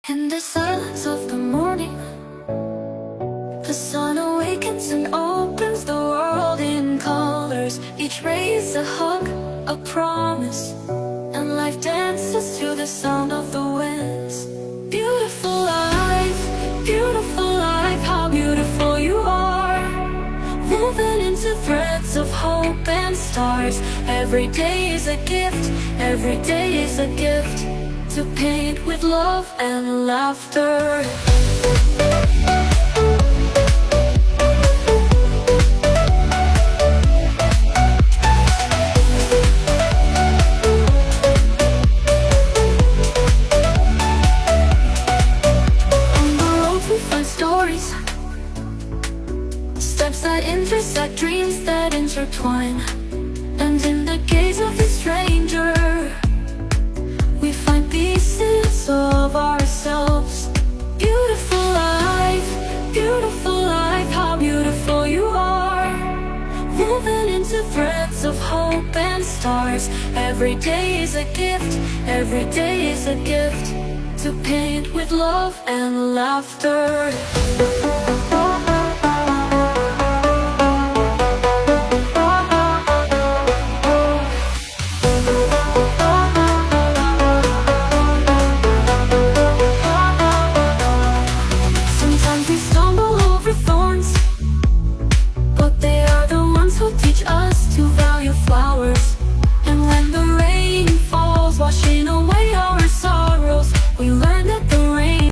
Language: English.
In the silence of the morning, the sun awakens and opens the world in colors. Each ray is a hug, a promise, and life dances to the sound of the winds. Beautiful life, how beautiful you are. Woven into threads of hope and stars. Every day is a gift, every day is a gift, to paint with love and laughter. On the road we find stories, steps that intersect, dreams that intertwine. And in the gaze of the stranger, we find pieces of ourselves. Beautiful life, how beautiful you are. Woven into threads of hope and stars. Every day is a gift, every day is a gift, to paint with love and laughter.